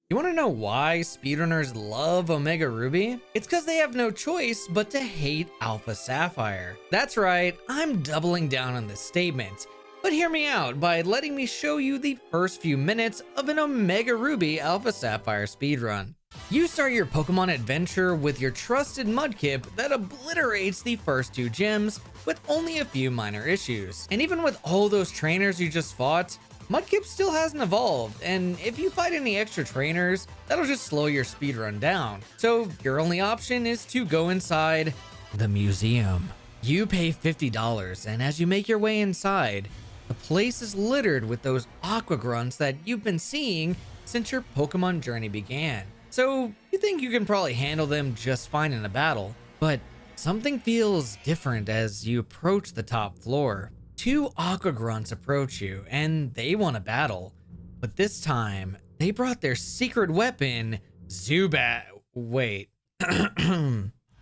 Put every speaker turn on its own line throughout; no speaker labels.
You want to know why speedrunners love OmegaRuby? It's because they have no choice but to hate Alpha Sapphire. That's right, I'm doubling down on this statement. But hear me out by letting me show you the first few minutes of an OmegaRuby Alpha Sapphire speedrun. You start your Pokemon adventure with your trusted Mudkip that obliterates the first two gyms with only a few minor issues. And even with all those trainers you just fought, Mudkip still hasn't evolved, and if you fight any extra trainers, that'll just slow your speedrun down. So your only option is to go inside the museum. You pay $50, and as you make your way inside, the place is littered with those aqua grunts that you've been seeing since your Pokemon journey began. So you think you can probably handle them just fine in a battle, but something feels different as you approach the top floor. Two aqua grunts approach you and they want to battle, but this time they brought their secret weapon,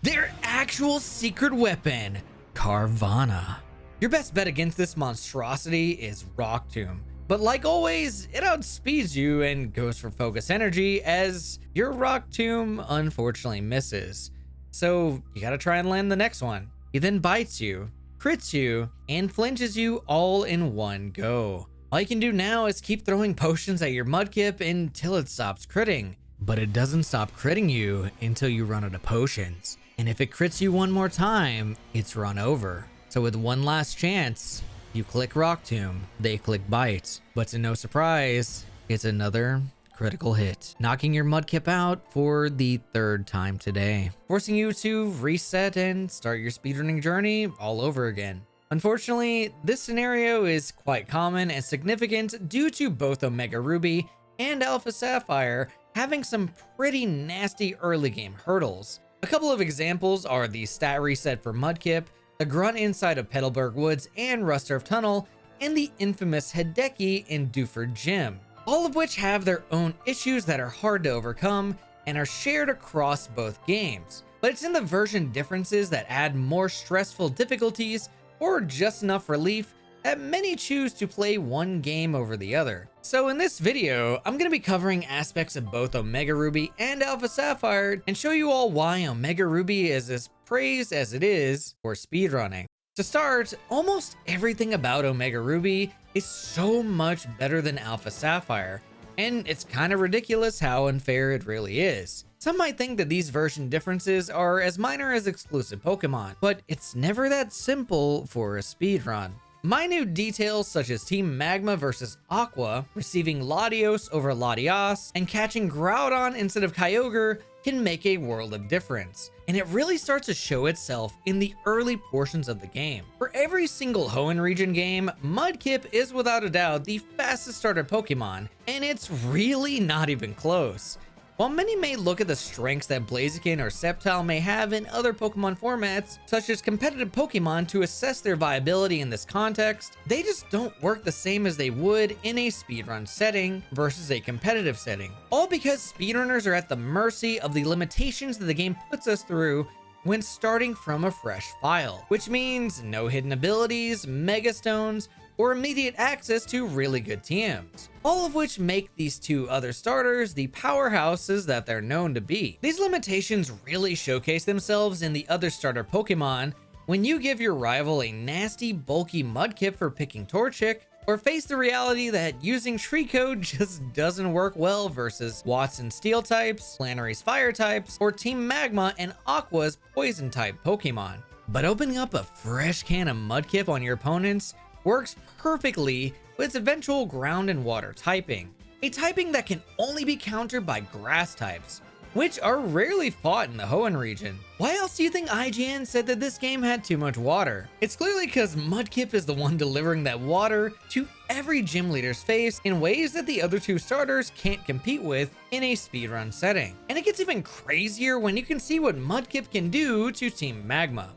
their actual secret weapon, Carvana. Your best bet against this monstrosity is Rock Tomb, but like always, it outspeeds you and goes for focus energy as your Rock Tomb unfortunately misses. So you gotta try and land the next one. He then bites you, crits you, and flinches you all in one go. All you can do now is keep throwing potions at your Mudkip until it stops critting, but it doesn't stop critting you until you run out of potions. And if it crits you one more time, it's run over. So with one last chance, you click Rock Tomb, they click Bite, but to no surprise, it's another critical hit, knocking your Mudkip out for the third time today, forcing you to reset and start your speedrunning journey all over again. Unfortunately, this scenario is quite common and significant due to both OmegaRuby and Alpha Sapphire having some pretty nasty early game hurdles. A couple of examples are the stat reset for Mudkip, the grunt inside of Petalburg Woods and Rusturf Tunnel, and the infamous Hideki in Dewford Gym, all of which have their own issues that are hard to overcome and are shared across both games. But it's in the version differences that add more stressful difficulties or just enough relief that many choose to play one game over the other. So in this video, I'm going to be covering aspects of both OmegaRuby and Alpha Sapphire and show you all why OmegaRuby is as praised as it is for speedrunning. To start, almost everything about OmegaRuby is so much better than Alpha Sapphire, and it's kind of ridiculous how unfair it really is. Some might think that these version differences are as minor as exclusive Pokemon, but it's never that simple for a speedrun. Minute details such as Team Magma versus Aqua, receiving Latios over Latias, and catching Groudon instead of Kyogre can make a world of difference. And it really starts to show itself in the early portions of the game. For every single Hoenn region game, Mudkip is without a doubt the fastest starter Pokemon, and it's really not even close. While many may look at the strengths that Blaziken or Sceptile may have in other Pokemon formats, such as competitive Pokemon, to assess their viability in this context, they just don't work the same as they would in a speedrun setting versus a competitive setting. All because speedrunners are at the mercy of the limitations that the game puts us through when starting from a fresh file, which means no hidden abilities, Mega Stones, or immediate access to really good TMs, all of which make these two other starters the powerhouses that they're known to be. These limitations really showcase themselves in the other starter Pokemon when you give your rival a nasty, bulky Mudkip for picking Torchic, or face the reality that using Treecko just doesn't work well versus Watson Steel types, Flannery's Fire types, or Team Magma and Aqua's Poison type Pokemon. But opening up a fresh can of Mudkip on your opponents works perfectly with its eventual ground and water typing, a typing that can only be countered by grass types, which are rarely fought in the Hoenn region. Why else do you think IGN said that this game had too much water? It's clearly because Mudkip is the one delivering that water to every gym leader's face in ways that the other two starters can't compete with in a speedrun setting. And it gets even crazier when you can see what Mudkip can do to Team Magma.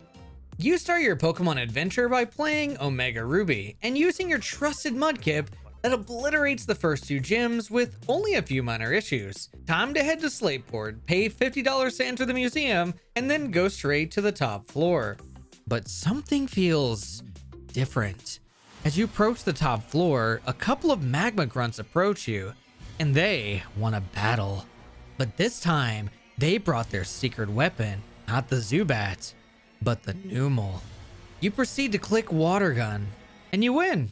You start your Pokemon adventure by playing OmegaRuby and using your trusted Mudkip that obliterates the first two gyms with only a few minor issues. Time to head to Slateport, pay $50 to enter the museum, and then go straight to the top floor. But something feels different. As you approach the top floor, a couple of magma grunts approach you, and they won a battle. But this time, they brought their secret weapon, not the Zubat, but the Numel. You proceed to click water gun, and you win.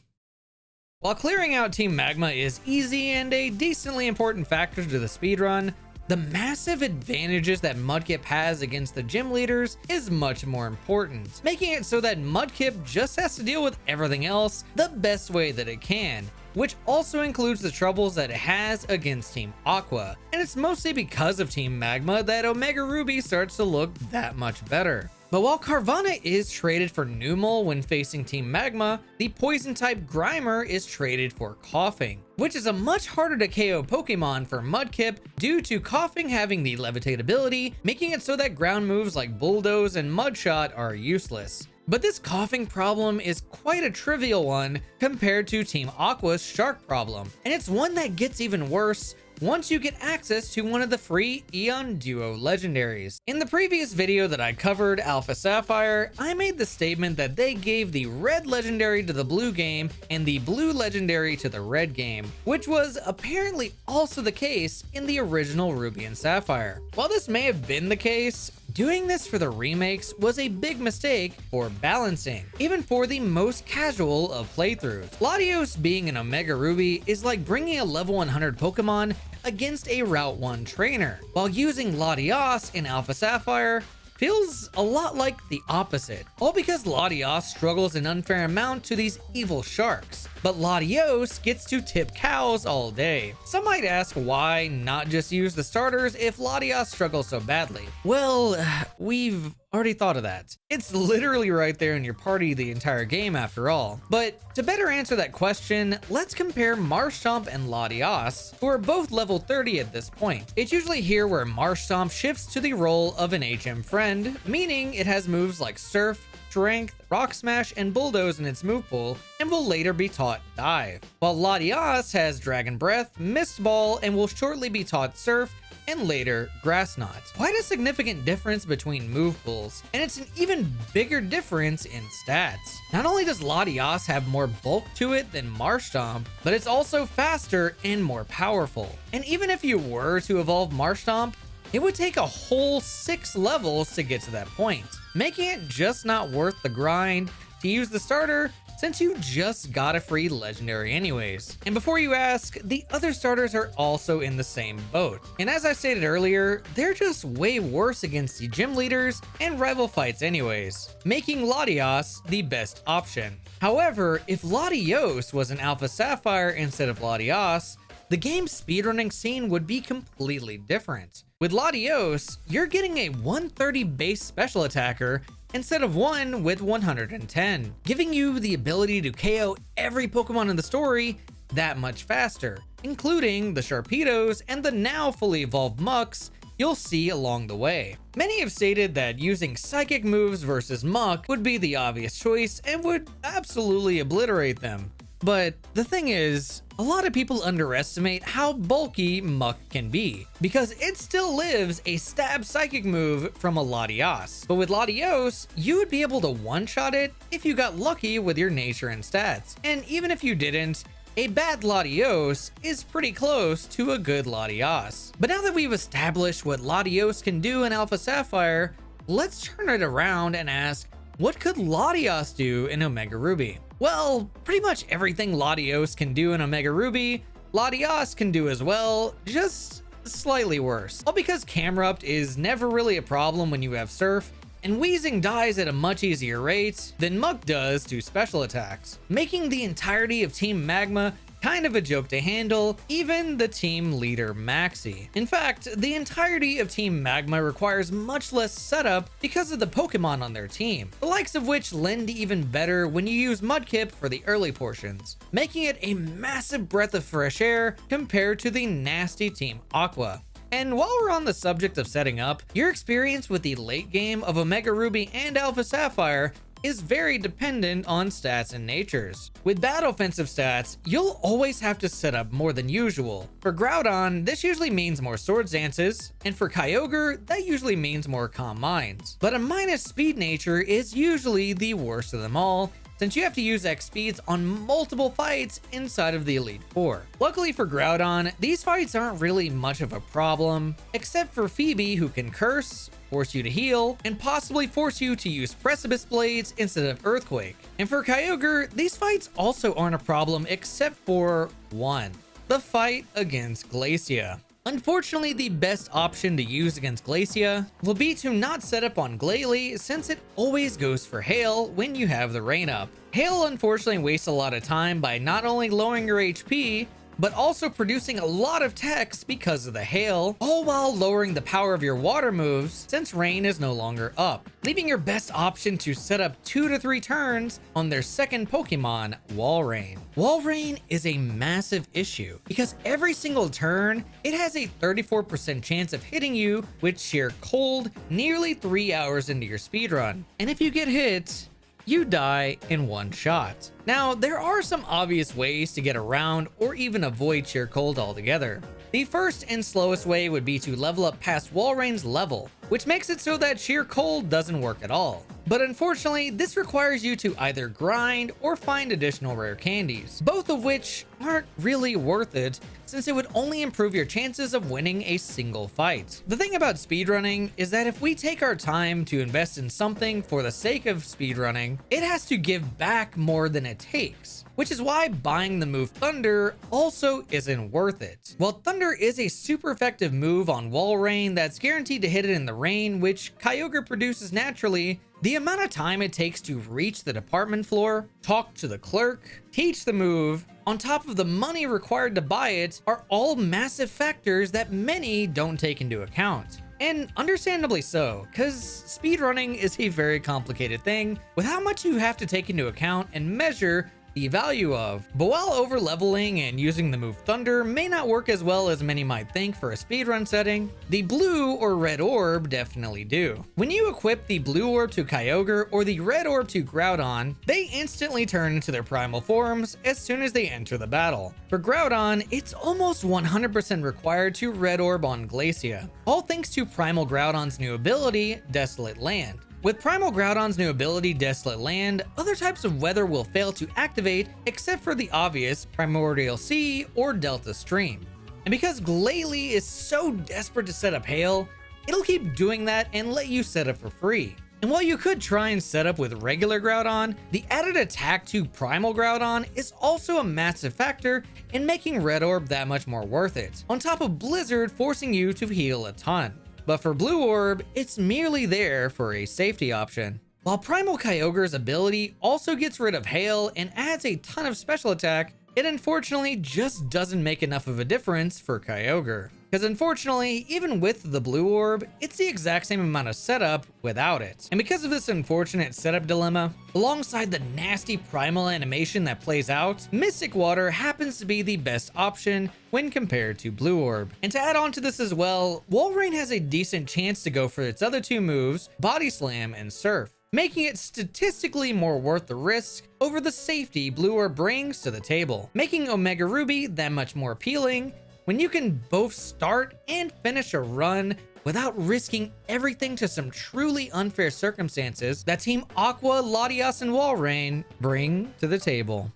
While clearing out Team Magma is easy and a decently important factor to the speedrun, the massive advantages that Mudkip has against the gym leaders is much more important, making it so that Mudkip just has to deal with everything else the best way that it can, which also includes the troubles that it has against Team Aqua. And it's mostly because of Team Magma that OmegaRuby starts to look that much better. But while Carvanha is traded for Numel when facing Team Magma, the Poison-type Grimer is traded for Coughing, which is a much harder to KO Pokemon for Mudkip due to Coughing having the Levitate ability, making it so that ground moves like Bulldoze and Mudshot are useless. But this coughing problem is quite a trivial one compared to Team Aqua's shark problem, and it's one that gets even worse once you get access to one of the free Eon Duo legendaries. In the previous video that I covered, Alpha Sapphire, I made the statement that they gave the red legendary to the blue game and the blue legendary to the red game, which was apparently also the case in the original Ruby and Sapphire. While this may have been the case, doing this for the remakes was a big mistake for balancing, even for the most casual of playthroughs. Latios being an OmegaRuby is like bringing a level 100 Pokemon against a Route 1 trainer, while using Latios in Alpha Sapphire feels a lot like the opposite, all because Latios struggles an unfair amount to these evil sharks, but Latios gets to tip cows all day. Some might ask why not just use the starters if Latios struggles so badly. Well, we've already thought of that. It's literally right there in your party the entire game after all. But to better answer that question, let's compare Marshtomp and Latios, who are both level 30 at this point. It's usually here where Marshtomp shifts to the role of an HM friend, meaning it has moves like Surf, Strength, Rock Smash, and Bulldoze in its move pool, and will later be taught Dive. While Latios has Dragon Breath, Mist Ball, and will shortly be taught Surf, and later Grass Knot. Quite a significant difference between move pools, and it's an even bigger difference in stats. Not only does Latios have more bulk to it than Marshtomp, but it's also faster and more powerful. And even if you were to evolve Marshtomp, it would take a whole 6 levels to get to that point, making it just not worth the grind to use the starter since you just got a free legendary anyways. And before you ask, the other starters are also in the same boat. And as I stated earlier, they're just way worse against the gym leaders and rival fights anyways, making Latios the best option. However, if Latios was an Alpha Sapphire instead of Latios, the game's speedrunning scene would be completely different. With Latios, you're getting a 130 base special attacker instead of one with 110, giving you the ability to KO every Pokemon in the story that much faster, including the Sharpedos and the now fully evolved Mucks you'll see along the way. Many have stated that using psychic moves versus Muck would be the obvious choice and would absolutely obliterate them. But the thing is, a lot of people underestimate how bulky Muck can be, because it still lives a stab psychic move from a Latios. But with Latios, you would be able to one-shot it if you got lucky with your nature and stats. And even if you didn't, a bad Latios is pretty close to a good Latios. But now that we've established what Latios can do in Alpha Sapphire, let's turn it around and ask, what could Latios do in OmegaRuby? Well, pretty much everything Latios can do in OmegaRuby, Latios can do as well, just slightly worse. All because Camerupt is never really a problem when you have Surf, and Weezing dies at a much easier rate than Muck does to special attacks, making the entirety of Team Magma kind of a joke to handle, even the team leader Maxi. In fact, the entirety of Team Magma requires much less setup because of the Pokemon on their team, the likes of which lend even better when you use Mudkip for the early portions, making it a massive breath of fresh air compared to the nasty Team Aqua. And while we're on the subject of setting up, your experience with the late game of OmegaRuby and Alpha Sapphire is very dependent on stats and natures. With bad offensive stats, you'll always have to set up more than usual. For Groudon, this usually means more Sword Dances, and for Kyogre, that usually means more Calm Minds. But a minus speed nature is usually the worst of them all, since you have to use X speeds on multiple fights inside of the Elite Four. Luckily for Groudon, these fights aren't really much of a problem, except for Phoebe, who can curse, force you to heal, and possibly force you to use Precipice Blades instead of Earthquake. And for Kyogre, these fights also aren't a problem except for one: the fight against Glacia. Unfortunately, the best option to use against Glacia will be to not set up on Glalie, since it always goes for Hail when you have the rain up. Hail unfortunately wastes a lot of time by not only lowering your HP, but also producing a lot of text because of the hail, all while lowering the power of your water moves since rain is no longer up, leaving your best option to set up 2 to 3 turns on their second Pokemon, Walrein. Walrein is a massive issue because every single turn, it has a 34% chance of hitting you with sheer cold nearly 3 hours into your speedrun. And if you get hit, you die in one shot. Now, there are some obvious ways to get around or even avoid sheer cold altogether. The first and slowest way would be to level up past Walrein's level, which makes it so that sheer cold doesn't work at all. But unfortunately, this requires you to either grind or find additional rare candies, both of which aren't really worth it, since it would only improve your chances of winning a single fight. The thing about speedrunning is that if we take our time to invest in something for the sake of speedrunning, it has to give back more than it takes, which is why buying the move Thunder also isn't worth it. While Thunder is a super effective move on Walrein that's guaranteed to hit it in the rain, which Kyogre produces naturally, the amount of time it takes to reach the department floor, talk to the clerk, teach the move, on top of the money required to buy it, are all massive factors that many don't take into account. And understandably so, because speedrunning is a very complicated thing with how much you have to take into account and measure the value of. But while over leveling and using the move Thunder may not work as well as many might think for a speedrun setting, the blue or red orb definitely do. When you equip the blue orb to Kyogre or the red orb to Groudon, they instantly turn into their primal forms as soon as they enter the battle. For Groudon, it's almost 100% required to red orb on Glacia, all thanks to Primal Groudon's new ability, Desolate Land. With Primal Groudon's new ability, Desolate Land, other types of weather will fail to activate except for the obvious Primordial Sea or Delta Stream. And because Glalie is so desperate to set up Hail, it'll keep doing that and let you set up for free. And while you could try and set up with regular Groudon, the added attack to Primal Groudon is also a massive factor in making Red Orb that much more worth it, on top of Blizzard forcing you to heal a ton. But for Blue Orb, it's merely there for a safety option. While Primal Kyogre's ability also gets rid of Hail and adds a ton of special attack, it unfortunately just doesn't make enough of a difference for Kyogre. Because unfortunately, even with the Blue Orb, it's the exact same amount of setup without it. And because of this unfortunate setup dilemma, alongside the nasty primal animation that plays out, Mystic Water happens to be the best option when compared to Blue Orb. And to add on to this as well, Walrein has a decent chance to go for its other two moves, Body Slam and Surf, making it statistically more worth the risk over the safety Blue Orb brings to the table, making OmegaRuby that much more appealing when you can both start and finish a run without risking everything to some truly unfair circumstances that Team Aqua, Latias, and Walrein bring to the table.